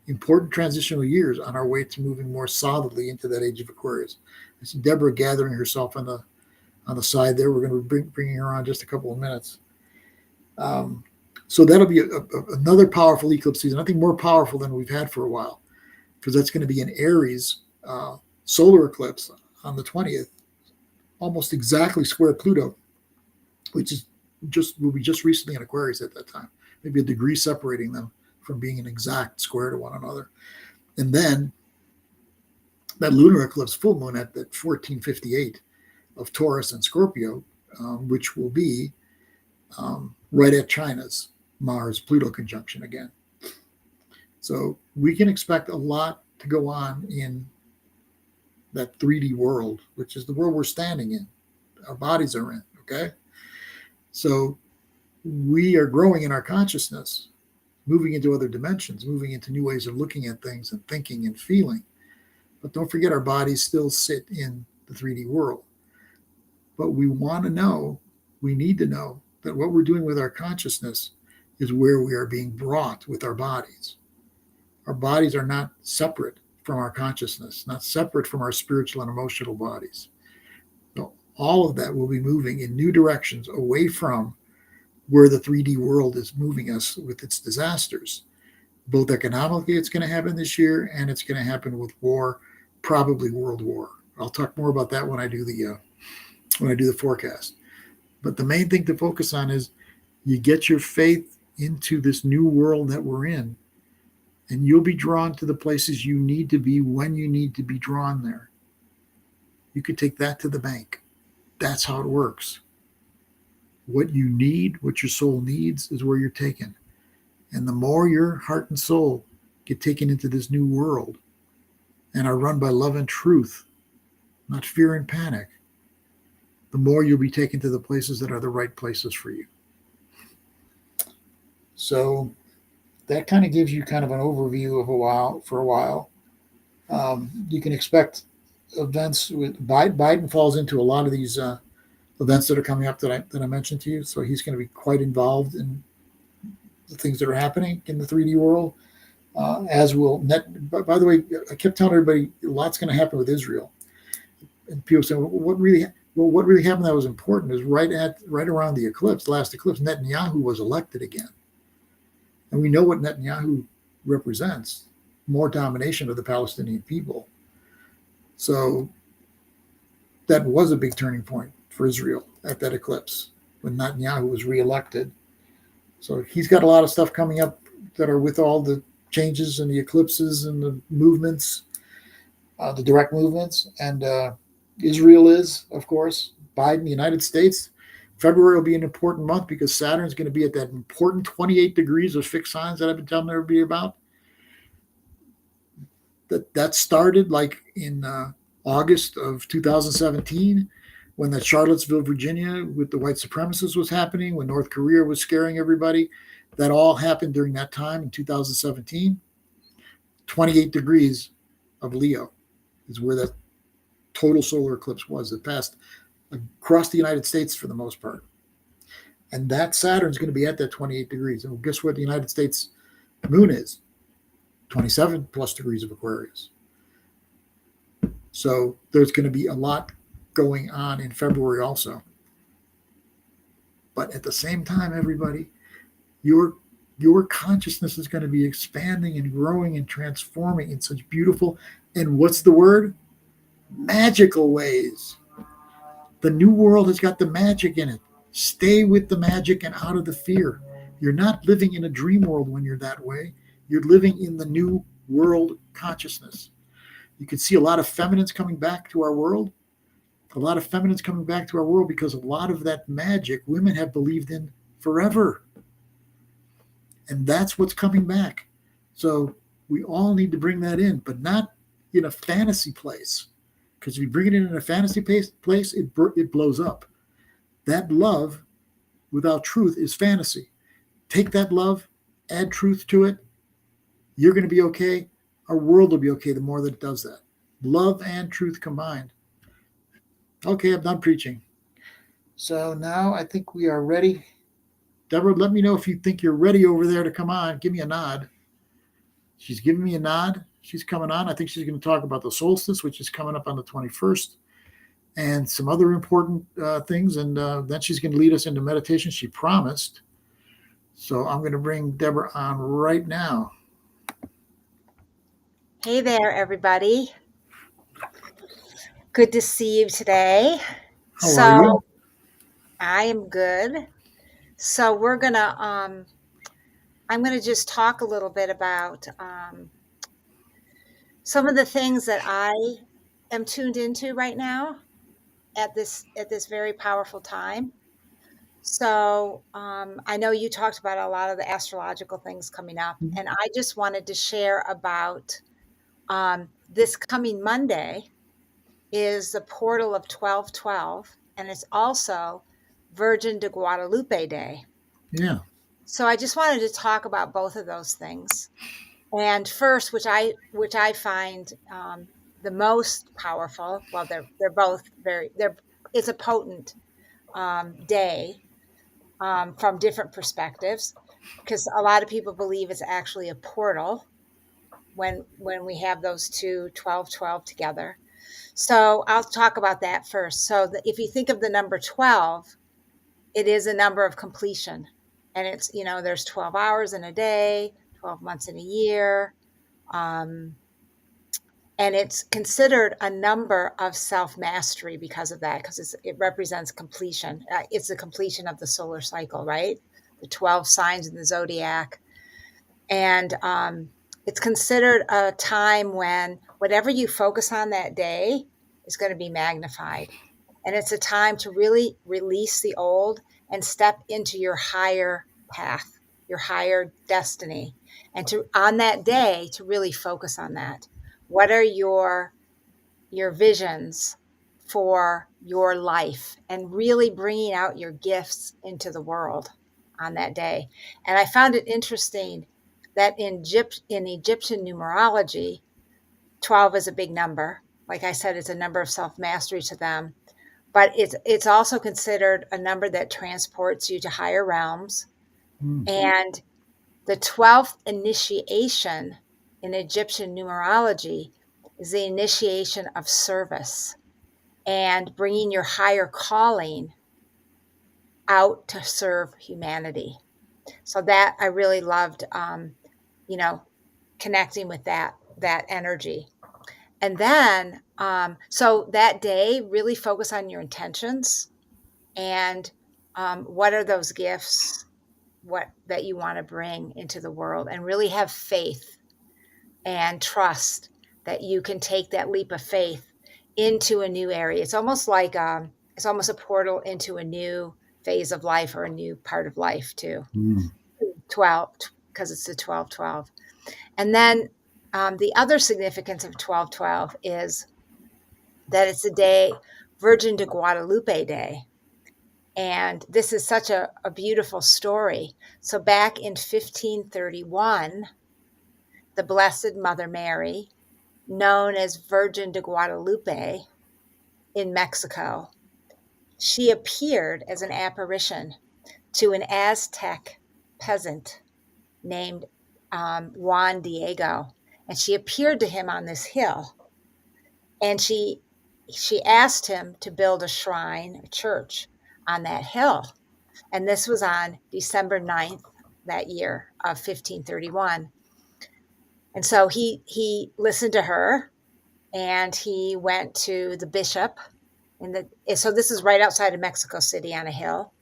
important transitional years on our way to moving more solidly into that age of Aquarius. I see Deborah gathering herself on the side there. We're going to be bringing her on just a couple of minutes. So that'll be another powerful eclipse season. I think more powerful than we've had for a while, because that's going to be an Aries solar eclipse on the 20th, almost exactly square Pluto, which is will be just recently in Aquarius at that time, maybe a degree separating them from being an exact square to one another. And then that lunar eclipse full moon at 1458 of Taurus and Scorpio, which will be right at China's Mars-Pluto conjunction again. So we can expect a lot to go on in that 3D world, which is the world we're standing in, our bodies are in, okay? So we are growing in our consciousness, moving into other dimensions, moving into new ways of looking at things and thinking and feeling. But don't forget, our bodies still sit in the 3D world. But we want to know, we need to know that what we're doing with our consciousness is where we are being brought with our bodies. Our bodies are not separate from our consciousness, not separate from our spiritual and emotional bodies. So all of that will be moving in new directions away from where the 3D world is moving us with its disasters. Both economically, it's going to happen this year, and it's going to happen with war, probably world war. I'll talk more about that when I do the forecast. But the main thing to focus on is you get your faith into this new world that we're in, and you'll be drawn to the places you need to be when you need to be drawn there. You could take that to the bank. That's how it works. What you need, what your soul needs, is where you're taken. And the more your heart and soul get taken into this new world and are run by love and truth, not fear and panic, the more you'll be taken to the places that are the right places for you. So that kind of gives you kind of an overview of a while. You can expect events with Biden falls into a lot of these events that are coming up that I mentioned to you. So he's going to be quite involved in the things that are happening in the 3D world, as will by the way, I kept telling everybody a lot's going to happen with Israel. And people say, what really happened that was important is right around the last eclipse, Netanyahu was elected again. And we know what Netanyahu represents, more domination of the Palestinian people. So that was a big turning point for Israel at that eclipse when Netanyahu was reelected. So he's got a lot of stuff coming up that are with all the changes and the eclipses and the movements, the direct movements. And Israel is, of course, Biden, the United States, February will be an important month because Saturn's going to be at that important 28 degrees of fixed signs that I've been telling everybody about. That started like in August of 2017 when that Charlottesville, Virginia, with the white supremacists was happening, when North Korea was scaring everybody. That all happened during that time in 2017. 28 degrees of Leo is where that total solar eclipse was. It passed across the United States for the most part. And that Saturn's going to be at that 28 degrees. And guess what the United States moon is? 27 plus degrees of Aquarius. So there's going to be a lot going on in February also. But at the same time, everybody, your consciousness is going to be expanding and growing and transforming in such beautiful, and what's the word? Magical ways. The new world has got the magic in it. Stay with the magic and out of the fear. You're not living in a dream world when you're that way. You're living in the new world consciousness. You can see a lot of feminines coming back to our world. A lot of feminines coming back to our world because a lot of that magic women have believed in forever. And that's what's coming back. So we all need to bring that in, but not in a fantasy place. Because if you bring it in a fantasy place, it blows up. That love without truth is fantasy. Take that love, add truth to it. You're going to be okay. Our world will be okay the more that it does that. Love and truth combined. Okay, I'm done preaching. So now I think we are ready. Deborah, let me know if you think you're ready over there to come on. Give me a nod. She's giving me a nod. She's coming on. I think she's going to talk about the solstice, which is coming up on the 21st, and some other important things. And then she's going to lead us into meditation. She promised. So I'm going to bring Deborah on right now. Hey there, everybody. Good to see you today. How are you? I am good. So we're gonna I'm gonna just talk a little bit about some of the things that I am tuned into right now at this very powerful time. So I know you talked about a lot of the astrological things coming up, and I just wanted to share about this coming Monday is the portal of 1212, and it's also Virgin de Guadalupe Day. Yeah. So I just wanted to talk about both of those things. And first, which I find the most powerful. Well, they're both it's a potent day from different perspectives, because a lot of people believe it's actually a portal when we have those two 1212 together. So I'll talk about that first. So if you think of the number 12, it is a number of completion. And it's, there's 12 hours in a day, 12 months in a year. And it's considered a number of self-mastery because of that, because it represents completion. It's the completion of the solar cycle, right? The 12 signs in the zodiac. And it's considered a time when whatever you focus on that day is going to be magnified. And it's a time to really release the old and step into your higher path, your higher destiny. And on that day, to really focus on that. What are your visions for your life, and really bringing out your gifts into the world on that day? And I found it interesting that in Egyptian numerology, 12 is a big number. Like I said, it's a number of self-mastery to them, but it's also considered a number that transports you to higher realms. And the 12th initiation in Egyptian numerology is the initiation of service and bringing your higher calling out to serve humanity. So that I really loved, connecting with that energy. And then, so that day, really focus on your intentions and what are those gifts that you want to bring into the world, and really have faith and trust that you can take that leap of faith into a new area. It's almost like a It's almost a portal into a new phase of life or a new part of life too. 12, because it's the 12/12. And then the other significance of 12/12 is that it's a day, Virgin de Guadalupe Day. And this is such a beautiful story. So back in 1531, the Blessed Mother Mary, known as Virgin de Guadalupe in Mexico, she appeared as an apparition to an Aztec peasant named Juan Diego. And she appeared to him on this hill. And she asked him to build a shrine, a church on that hill. And this was on December 9th that year of 1531. And so he listened to her, and he went to the bishop so this is right outside of Mexico City on a hill.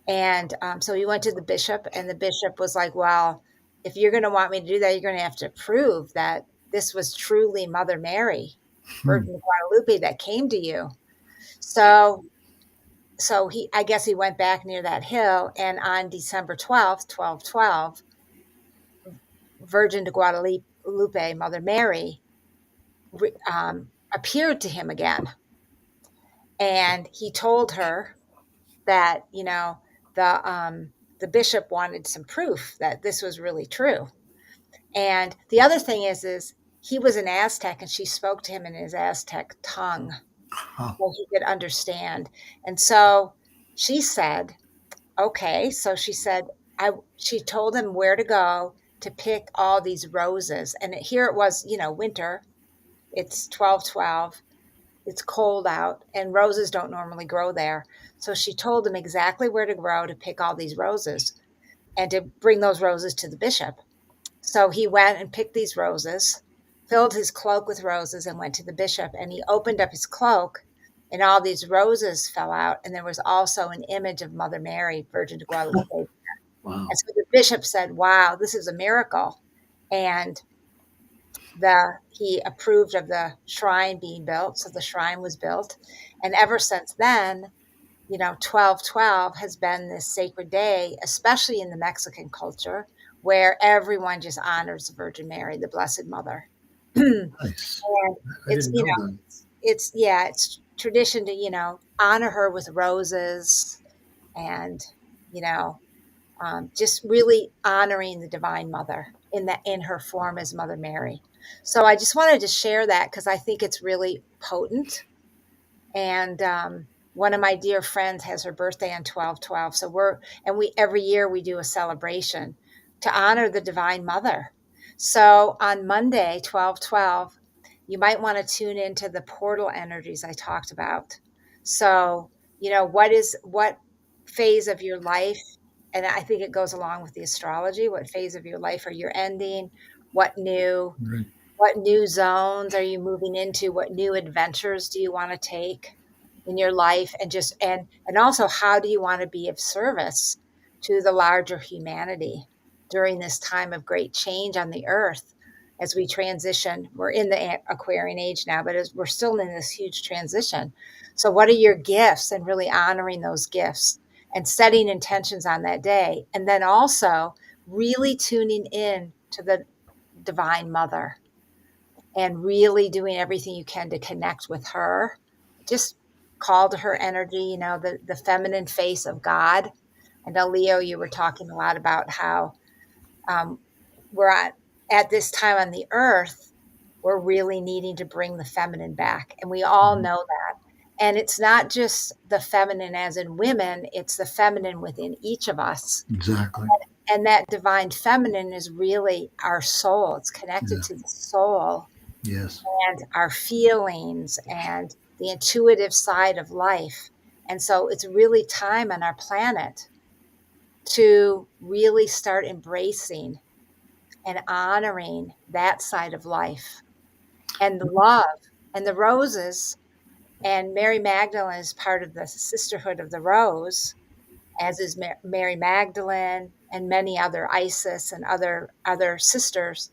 And so he went to the bishop, and the bishop was like, well, if you're going to want me to do that, you're going to have to prove that this was truly Mother Mary, Virgin of Guadalupe, that came to you. So I guess he went back near that hill, and on December 12th, 12/12, Virgin de Guadalupe, Mother Mary, appeared to him again. And he told her that, the bishop wanted some proof that this was really true. And the other thing is he was an Aztec, and she spoke to him in his Aztec tongue, so he could understand. And so she said, okay. So she said, she told him where to go to pick all these roses. And here it was, winter. It's 12/12. It's cold out, and roses don't normally grow there. So she told him exactly where to grow to pick all these roses and to bring those roses to the bishop. So he went and picked these roses, filled his cloak with roses, and went to the bishop. And he opened up his cloak, and all these roses fell out. And there was also an image of Mother Mary, Virgin de Guadalupe. Wow. And so the bishop said, wow, this is a miracle. And he approved of the shrine being built. So the shrine was built. And ever since then, 12/12 has been this sacred day, especially in the Mexican culture, where everyone just honors the Virgin Mary, the Blessed Mother. Nice. And it's tradition to, honor her with roses and, just really honoring the Divine Mother in her form as Mother Mary. So I just wanted to share that because I think it's really potent. And one of my dear friends has her birthday on 12/12. So every year we do a celebration to honor the Divine Mother. So on Monday, 12/12, you might want to tune into the portal energies I talked about. So, what phase of your life, and I think it goes along with the astrology, what phase of your life are you ending? What new zones are you moving into? What new adventures do you want to take in your life? And also, how do you want to be of service to the larger humanity during this time of great change on the earth as we transition? We're in the Aquarian age now, but we're still in this huge transition. So what are your gifts, and really honoring those gifts and setting intentions on that day? And then also really tuning in to the Divine Mother and really doing everything you can to connect with her. Just call to her energy, the feminine face of God. I know, Leo, you were talking a lot about how we're at this time on the earth, we're really needing to bring the feminine back. And we all know that. And it's not just the feminine as in women, it's the feminine within each of us. Exactly. And that divine feminine is really our soul. It's connected to the soul. Yes. And our feelings and the intuitive side of life. And so it's really time on our planet to really start embracing and honoring that side of life and the love and the roses. And Mary Magdalene is part of the Sisterhood of the Rose, as is Mary Magdalene and many other, Isis and other sisters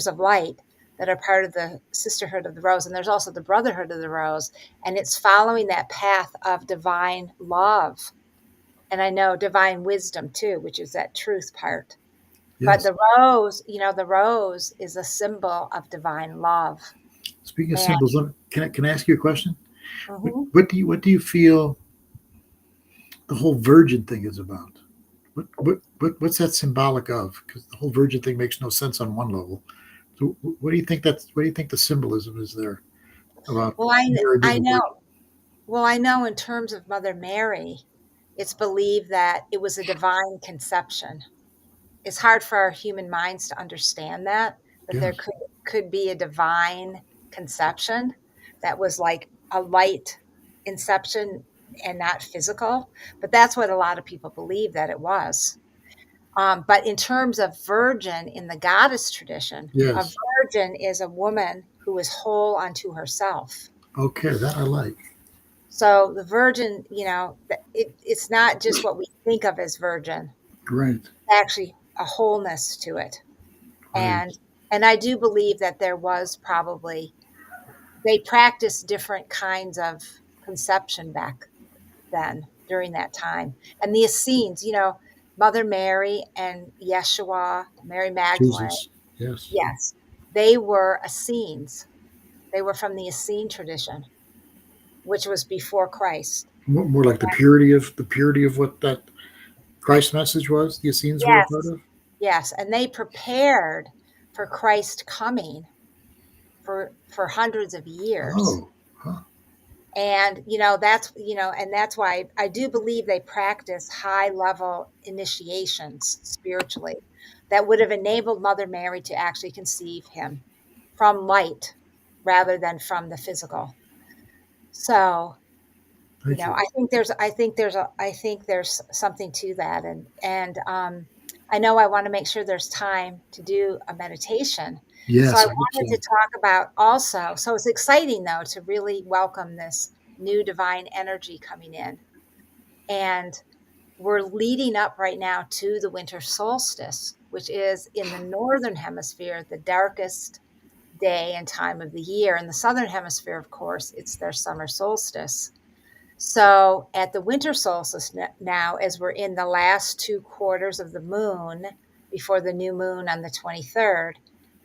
of light. that are part of the Sisterhood of the Rose, and there's also the Brotherhood of the Rose, and it's following that path of divine love. And I know divine wisdom too, which is that truth part. But Yes. the rose, the rose is a symbol of divine love. Speaking of And symbols, can I ask you a question? What, mhm. what do you feel the whole virgin thing is about? What's that symbolic of? Because the whole virgin thing makes no sense on one level. So what do you think the symbolism is there about well, I Mary being I a know. virgin? Well, I know in terms of Mother Mary, it's believed that it was a divine conception. It's hard for our human minds to understand that there Yes. could be a divine conception that was like a light inception and not physical. But that's what a lot of people believe that it was. But in terms of virgin in the goddess tradition, a Yes. virgin is a woman who is whole unto herself. Okay, that I like. So the virgin, it's not just what we think of as virgin, Great. actually a wholeness to it. Right. And I do believe that there was probably they practiced different kinds of conception back then during that time. And the Essenes, Mother Mary and Yeshua, Mary Magdalene, Jesus. Yes. yes, they were Essenes. They were from the Essene tradition, which was before Christ. More like the purity of what that Christ message was. The Essenes were a part Yes, of. yes, and they prepared for Christ coming for hundreds of years. Oh, huh. And that's why I do believe they practice high level initiations spiritually that would have enabled Mother Mary to actually conceive him from light rather than from the physical. So, Thank you. I think there's something to that. And I know I want to make sure there's time to do a meditation. So I Yes, I hope wanted to so. talk about also, so it's exciting though to really welcome this new divine energy coming in. And we're leading up right now to the winter solstice, which is in the northern hemisphere, the darkest day and time of the year. In the southern hemisphere, of course, it's their summer solstice. So at the winter solstice now, as we're in the last 2 quarters of the moon before the new moon on the 23rd,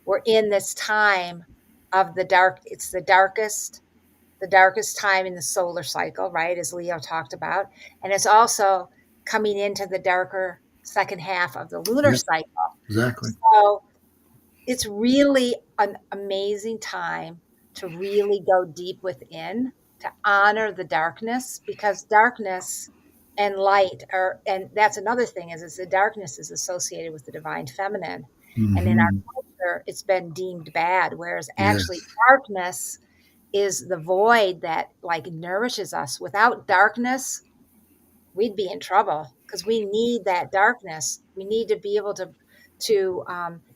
we're in this time of the dark. It's the darkest time in the solar cycle, right? As Leo talked about. And it's also coming into the darker second half of the lunar Yeah, cycle. exactly. So it's really an amazing time to really go deep within, to honor the darkness, because darkness and light and that's another thing is the darkness is associated with the divine feminine. And in our Hmm. culture, it's been deemed bad, whereas actually Yes. darkness is the void that like nourishes us. Without darkness, we'd be in trouble because we need that darkness. We need to be able to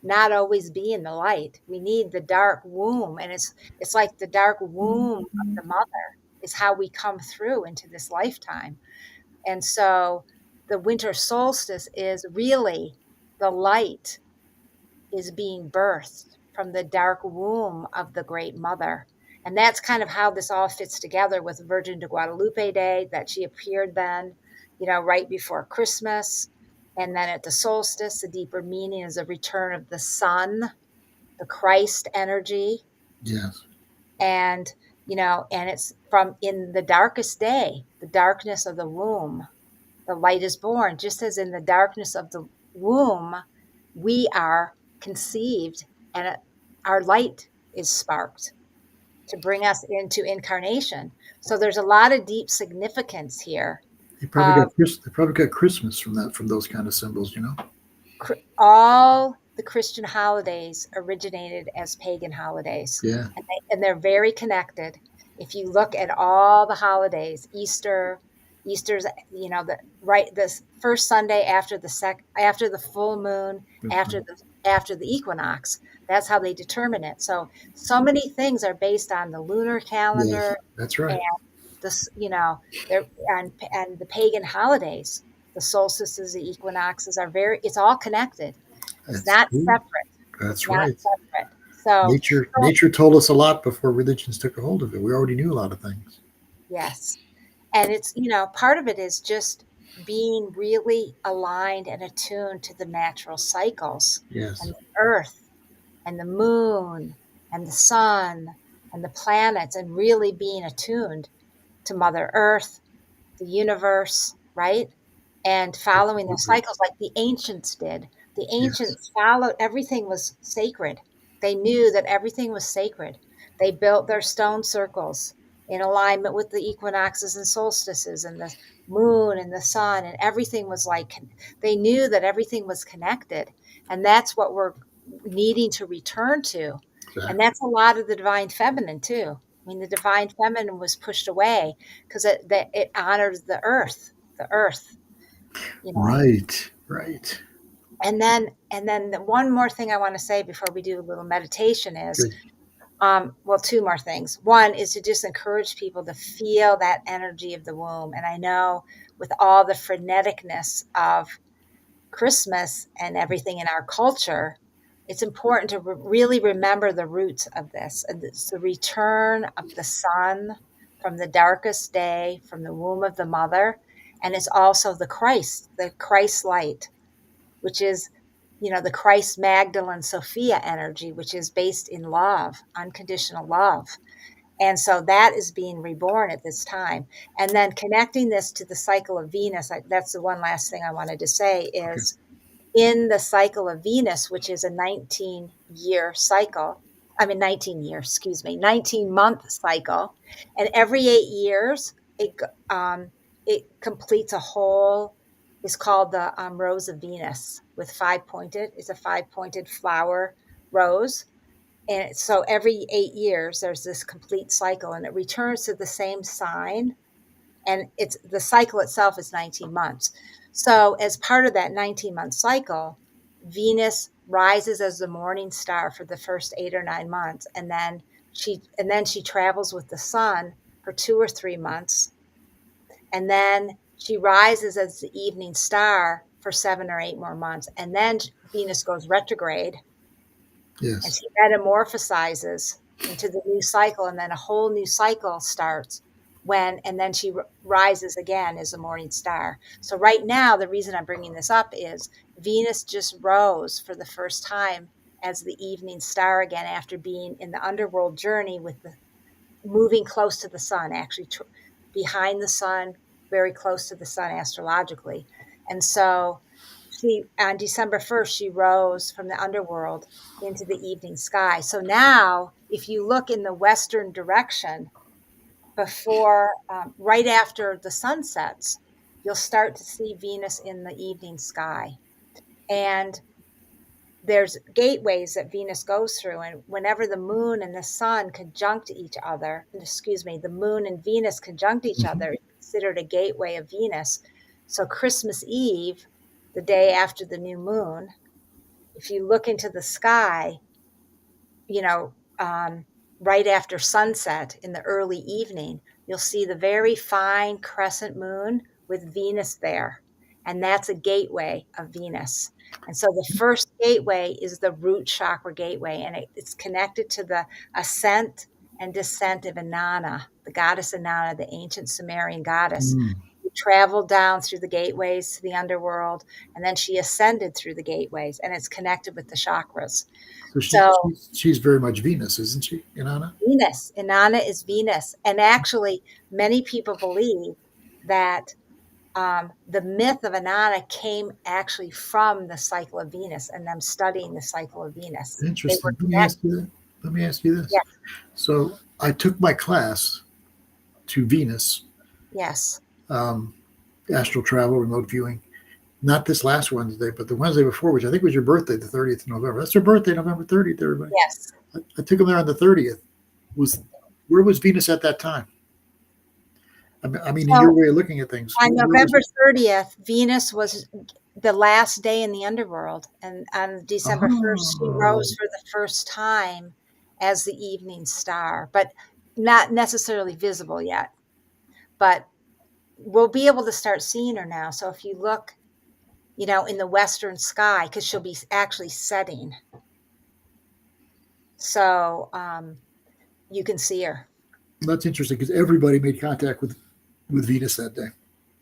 not always be in the light. We need the dark womb, and it's like the dark womb of the mother is how we come through into this lifetime. And so the winter solstice is really the light is being birthed from the dark womb of the great mother. And that's kind of how this all fits together with Virgin de Guadalupe Day, that she appeared then, right before Christmas. And then at the solstice, the deeper meaning is a return of the sun, the Christ energy. Yes. And it's from in the darkest day, the darkness of the womb, the light is born, just as in the darkness of the womb, we are conceived and our light is sparked to bring us into incarnation. So there's a lot of deep significance here of They probably got Christmas from that, from those kind of symbols. all the Christian holidays originated as pagan holidays, Yeah. and they're very connected. If you look at all the holidays, Easter's, this first Sunday after after the full moon, That's after right. the equinox. That's how they determine it. So many things are based on the lunar Yes, calendar that's and right. this, there and the pagan holidays, the solstices, the equinoxes are it's all connected. It's That's not true. separate. It's That's not right. separate. So, Nature told us a lot before religions took a hold of it. We already knew a lot of things. yes. And it's, part of it is just being really aligned and attuned to the natural cycles Yes. and the earth and the moon and the sun and the planets, and really being attuned to Mother Earth, the universe, right? And following those Absolutely. cycles like the ancients did. The Yes. ancients followed, everything was sacred. They knew that everything was sacred. They built their stone circles in alignment with the equinoxes and solstices and the moon and the sun, and everything was like, they knew that everything was connected. And that's what we're needing to return to. And Exactly. that's a lot of the divine feminine too. I mean, the divine feminine was pushed away because it honors the earth, you know. Right. Right. And then the one more thing I want to say before we do a little meditation is, Good. well, two more things. One is to just encourage people to feel that energy of the womb. And I know with all the freneticness of Christmas and everything in our culture, it's important to really remember the roots of this. And it's the return of the sun from the darkest day, from the womb of the mother. And it's also the Christ light, which is, the Christ Magdalene Sophia energy, which is based in love, unconditional love. And so that is being reborn at this time. And then connecting this to the cycle of Venus, that's the one last thing I wanted to say Okay. is, in the cycle of Venus, which is a 19-year cycle, 19 years, excuse me, 19-month cycle. And every 8 years, it completes a whole, it's called the Rose of Venus with it's a 5 pointed flower rose. And so every 8 years, there's this complete cycle, and it returns to the same sign, and it's the cycle itself is 19 months. So as part of that 19-month cycle, Venus rises as the morning star for the first 8 or 9 months, and then she travels with the sun for 2 or 3 months, and then she rises as the evening star for 7 or 8 more months, and then Venus goes retrograde and Yes. she metamorphosizes into the new cycle, and then a whole new cycle starts and then she rises again as a morning star. So right now, the reason I'm bringing this up is Venus just rose for the first time as the evening star again, after being in the underworld journey with the moving close to the sun, actually behind the sun, very close to the sun astrologically. And so on December 1st, she rose from the underworld into the evening sky. So now, if you look in the western direction right after the sun sets, you'll start to see Venus in the evening sky. And there's gateways that Venus goes through, and whenever the moon and the sun conjunct each other, excuse me, the moon and Venus conjunct each Mhm. other, it's considered a gateway of Venus. So Christmas Eve, the day after the new moon, if you look into the sky, you know, right after sunset in the early evening, you'll see the very fine crescent moon with Venus there. And that's a gateway of Venus. And so the first gateway is the root chakra gateway, and it's connected to the ascent and descent of Inanna, the goddess Inanna, the ancient Sumerian goddess. Mm. She traveled down through the gateways to the underworld, and then she ascended through the gateways, and it's connected with the chakras. So So she's very much Venus, isn't she, Inanna? Venus, Inanna is Venus. And actually, many people believe that the myth of Inanna came actually from the cycle of Venus and them studying the cycle of Venus. They were Interesting. connected. Let me ask you this. Yes, So I took my class to Venus, yes, um, astral travel, remote viewing. Not this last Wednesday, but the Wednesday before, which I think was your birthday, the 30th of November. That's your birthday, November 30th, everybody. yes. I took them there on the 30th. Was Where was Venus at that time? I mean, in your So way of looking at things, on where was November it? 30th, Venus was the last day in the underworld. And on December 1st, she Oh, rose for the first time as the evening star, but not necessarily visible yet. But we'll be able to start seeing her now. So if you look, in the western sky, because she'll be actually setting. So you can see her. That's interesting because everybody made contact with Venus that day.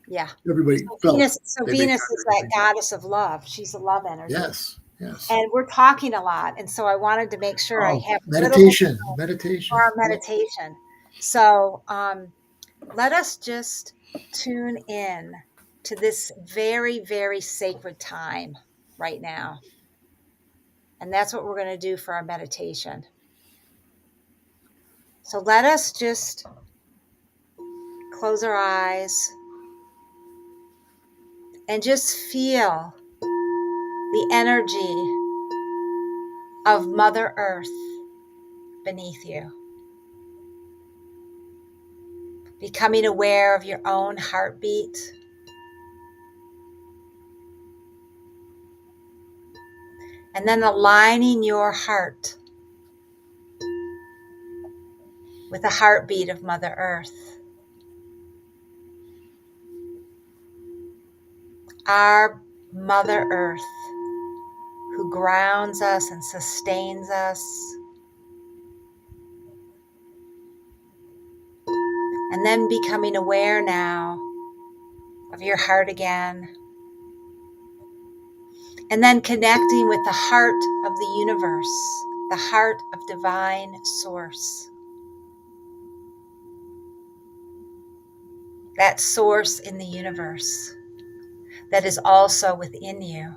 Yeah. Everybody felt So they made Venus is contact with that Venus. goddess of love. She's a love energy. Yes, yes. And we're talking a lot. And so I wanted to make sure I Oh, have a little bit meditation, for meditation. our Yeah. meditation. So let us just tune in to this very, very sacred time right now. And that's what we're going to do for our meditation. So let us just close our eyes and just feel the energy of Mother Earth beneath you. Becoming aware of your own heartbeat. And then aligning your heart with the heartbeat of Mother Earth. Our Mother Earth, who grounds us and sustains us. And then becoming aware now of your heart again. And then connecting with the heart of the universe, the heart of divine source. That source in the universe that is also within you.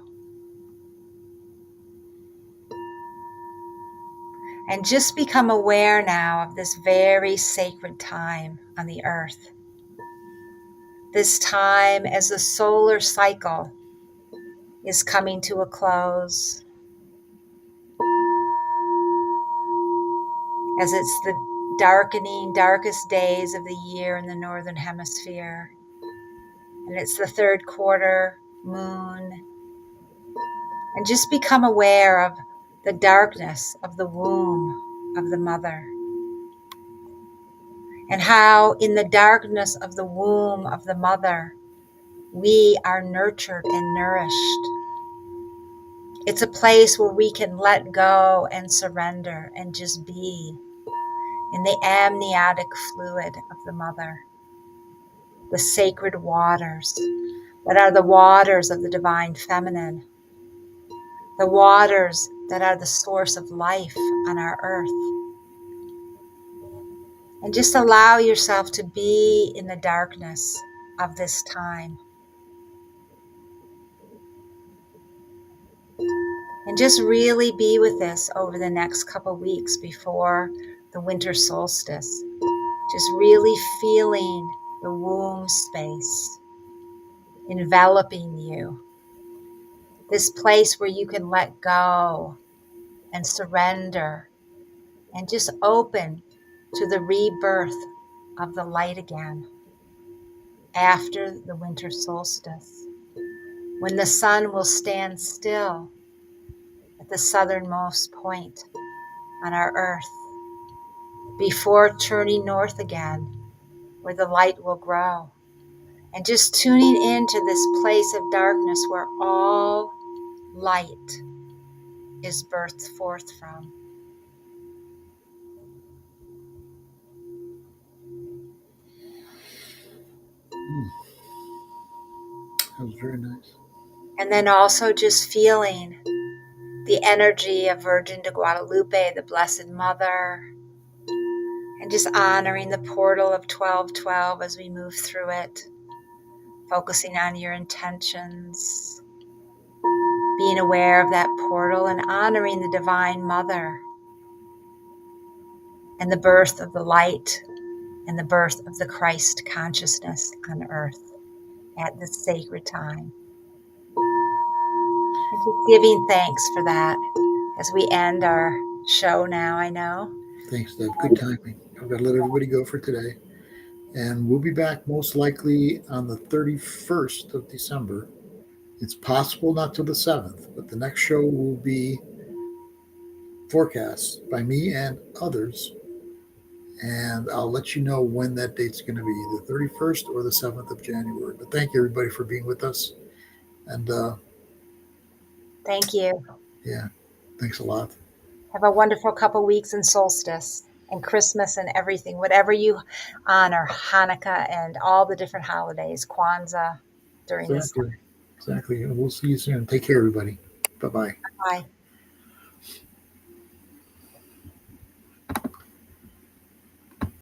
And just become aware now of this very sacred time on the earth. This time as the solar cycle is coming to a close. As it's the darkening, darkest days of the year in the northern hemisphere. And it's the third quarter moon. And just become aware of the darkness of the womb of the mother. And how in the darkness of the womb of the mother, we are nurtured and nourished. It's a place where we can let go and surrender and just be in the amniotic fluid of the mother, the sacred waters that are the waters of the divine feminine, the waters that are the source of life on our earth. And just allow yourself to be in the darkness of this time. And just really be with this over the next couple weeks before the winter solstice. Just really feeling the womb space enveloping you. This place where you can let go and surrender and just open to the rebirth of the light again after the winter solstice, when the sun will stand still at the southernmost point on our earth before turning north again, where the light will grow. And just tuning into this place of darkness where all light is birthed forth from. That was very nice. And then also just feeling the energy of Virgin de Guadalupe, the Blessed Mother, and just honoring the portal of 1212 as we move through it, focusing on your intentions, being aware of that portal and honoring the Divine Mother and the birth of the light and the birth of the Christ consciousness on earth at this sacred time. And just giving thanks for that as we end our show now, I know. Thanks, Deb. Good timing. I've got to let everybody go for today. And we'll be back most likely on the 31st of December. It's possible not till the 7th, but the next show will be forecast by me and others. And I'll let you know when that date's going to be, the 31st or the 7th of January. But thank you, everybody, for being with us. And Thank you. yeah, thanks a lot. Have a wonderful couple weeks in solstice and Christmas and everything, whatever you honor, Hanukkah and all the different holidays, Kwanzaa during this Exactly. Exactly. We'll see you soon. Take care, everybody. Bye bye. time. Bye.